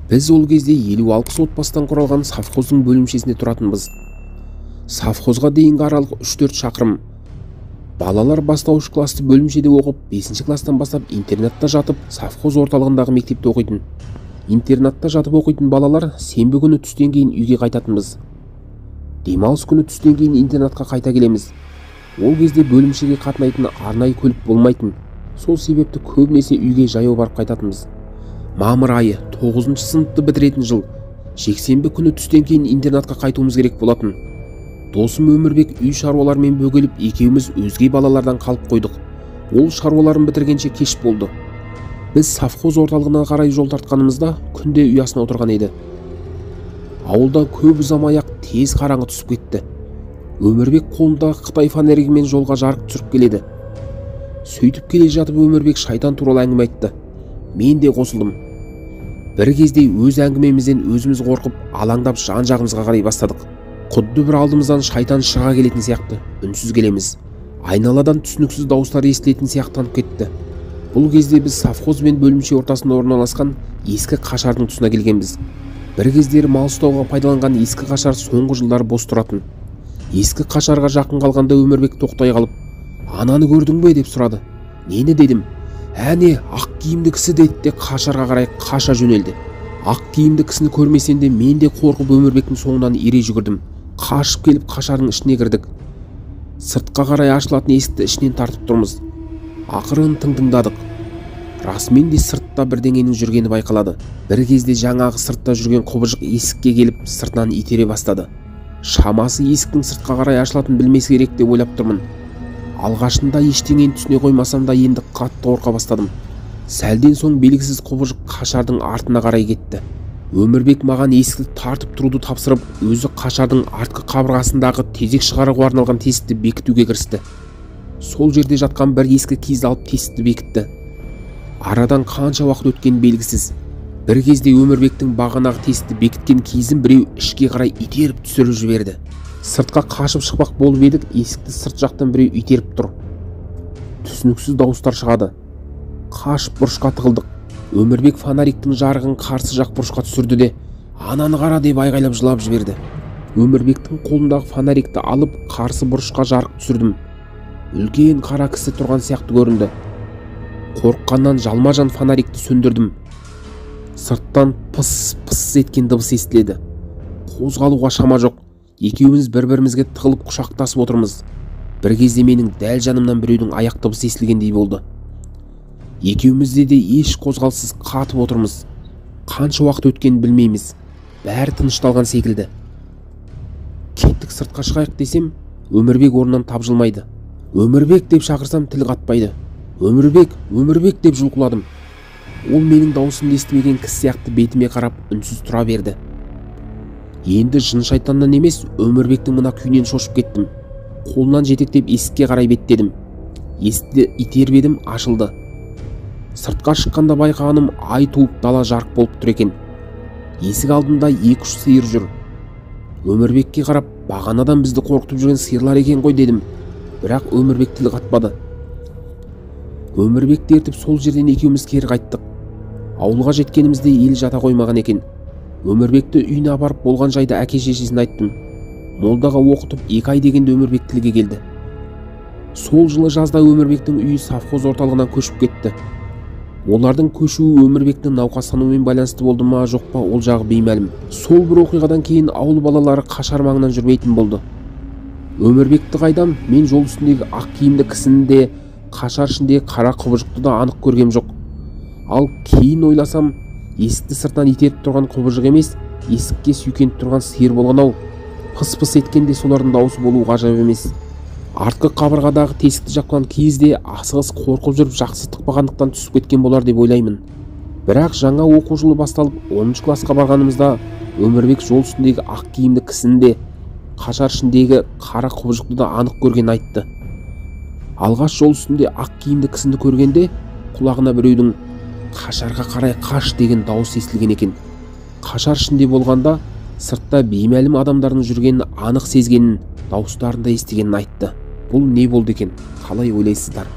Біз ол кезде 50-60 отбасыдан құралған совхоздың бөлімшесінде тұратынбыз. Совхозға дейінгі аралық 3-4 шақырым. Балалар бастауыш класты бөлімшеде оқып, 5 класстан бастап интернатта жатып, совхоз орталығындағы мектепте оқитын. Интернатта жатып оқитын балалар сенбі күні түстен кейін үйге қайтатынбыз. Демалыс күні түстен кейін интернатқа қайта келеміз. Ол кезде бөлімшеге қатынайтын арнайы көлік болмайтын. Сол себепті көбінесе үйге жаяу барып қайтатынбыз. Мамыр айы 9-шы сыныпты бітіретін жыл. Жексенбі күні түстен кейін интернатқа қайтуымыз керек болатын. Досым Өмірбек үй шаруалармен бөгеліп, екеуміз өзге балалардан қалып қойдық. Ол шаруаларын бітіргенше кеш болды. Біз совхоз орталығына қарай жол тартқанымызда күнде ұясына отырған еді. Ауылда көп ұзамай-ақ тез қараңғы түсіп кетті. Өмірбек қолындағы Қытай фонаригімен жолға жарық түсіріп келеді. Сөйтіп келе жатып Өмірбек шайтан туралы әңгіме айтты. Мен де қосылдым. Бір кезде өз әңгімемізден өзіміз қорқып, алаңдап жан-жағымызға қарай бастадық. Құдды бір алдымыздан шайтан шыға келетін сияқты, үнсіз келеміз. Айналадан түсініксіз дауыстар естілетін сияқтанып кетті. Бұл кезде біз совхоз бен бөлімше ортасында орналасқан ескі қашардың тұсына келгенбіз. Бір кездері мал ұстауға пайдаланған ескі қашар соңғы жылдары бос тұратын. Ескі қашарға жақын қалғанда Өмірбек тоқтай қалып, "Ананы көрдің бе?" деп сұрады. "Нені?" дедім. "Әне, ақ киімді кісі" деді де қашарға қарай қаша жөнелді. Ақ киімді кісіні көрмесем де мен де қорқып Өмірбектің соңынан ере жүгірдім. Қашып келіп қашардың ішіне кірдік. Сыртқа қарай ашылатын есікті ішінен тартып тұрмыз. Ақырын тыңдадық. Расымен де сыртта бірдеңенің жүргені байқалады. Бір кезде жаңағы сыртта жүрген құбыжық есікке келіп сыртынан итере бастады. Шамасы есіктің сыртқа қарай ашылатын білмес керек деп ойлап тұрмын. Алғашында ештеңені түсіне қоймасам да енді қатты қорқа бастадым. Сәлден соң белгісіз құбыжық қашардың артына қарай кетті. Өмірбек маған есікті тартып тұруды тапсырып, өзі қашардың артқы қабырғасындағы тезек шығаруға арналған тесікті бекітуге кірісті. Сол жерде жатқан бір ескі киізді алып тесікті бекітті. Арадан қанша уақыт өткен белгісіз. Бір кезде Өмірбектің бағанағы тесікті бекіткен киізін біреу ішке қарай итеріп түсіріп жіберді. Сыртқа қашып шықпақ болып едік, есікті сырт жақтан біреу итеріп тұр. Түсініксіз дауыстар шығады. Қашып бұрышқа тығылдық. Өмірбек фонариктің жарығын қарсы жақ бұрышқа түсірді де, "Ананы қара" деп айғайлап жылап жіберді. Өмірбектің қолындағы фонарикті алып қарсы бұрышқа жарық түсірдім. Үлкен қара кісі тұрған сияқты көрінді. Қорыққаннан жалма-жан фонарикті сөндірдім. Сырттан пыс-пыс еткен дыбыс естіледі. Қозғалуға шама жоқ. Екеуміз бір-бірімізге тығылып құшақтасып отырмыз. Бір кезде менің дәл жанымнан біреудің аяқ дыбысы естілгендей болды. Екеумізде де еш қозғалсыз қатып отырмыз. Қанша уақыт өткенін білмейміз. Бәрі тынышталған секілді. Кеттік, сыртқа шығайық десем, Өмірбек орнынан тапжылмайды. "Өмірбек" деп шақырсам тіл қатпайды. "Өмірбек, Өмірбек" деп жұлқыладым. Ол менің дауысымды естімеген кісі сияқты бетіме қарап үнсіз тұра берді. Енді жын шайтаннан емес, Өмірбектің мына күйінен шошып кеттім. Қолынан жетектеп есікке қарай беттедім. Есікті итеріп едім, ашылды. Сыртқа шыққанда байқағаным, ай туып дала жарық болып тұр екен. Есік алдында 2-3 сиыр жүр. Өмірбекке қарап, "Бағанадан бізді қорқытып жүрген сиырлар екен ғой" дедім. Бірақ Өмірбек тіл қатпады. Өмірбекті ертіп сол жерден екеуміз кері қайттық. Ауылға жеткенімізде ел жата қоймаған екен. Өмірбекті үйіне апарып болған жайды әке-шешесіне айттым. Молдаға оқытып 2 ай дегенде Өмірбек тілге келді. Сол жылы жазда Өмірбектің үйі совхоз орталығынан көшіп кетті. Олардың көшуі Өмірбектің науқастануымен байланысты болды ма жоқ па, ол жағы беймәлім. Сол бір оқиғадан кейін ауыл балалары қашар маңынан жүрмейтін болды. Өмірбекті қайдам, мен жол үстіндегі ақ киімді кісіні де, қашар ішіндегі қара құбыжықты да анық көргем жоқ. Ал кейін ойласам, есікті сыртынан итеріп тұрған құбыжық емес, есікке сүйкеніп тұрған сиыр болған-ау. Пыс-пыс еткенде солардың дауысы болуы ғажап емес. Артқы қабырғадағы тесікті жапқан киіз де асығыс қорқып жүріп жақсы тықпағандықтан түсіп кеткен болар деп ойлаймын. Бірақ жаңа оқу жылы басталып 10-шы класқа барғанымызда Өмірбек жол үстіндегі ақ киімді кісіні де, қашар ішіндегі қара құбыжықты да анық көрген айтты. Алғаш жол үстінде ақ киімді кісіні көргенде құлағына біреудің "Қашарға қарай қаш" деген дауыс естілген екен. Қашар ішінде болғанда сыртта беймәлім адамдардың жүргенін анық сезгенін, дауыстарын да естігенін айтты. Бұл не болды екен? Қалай ойлайсыздар?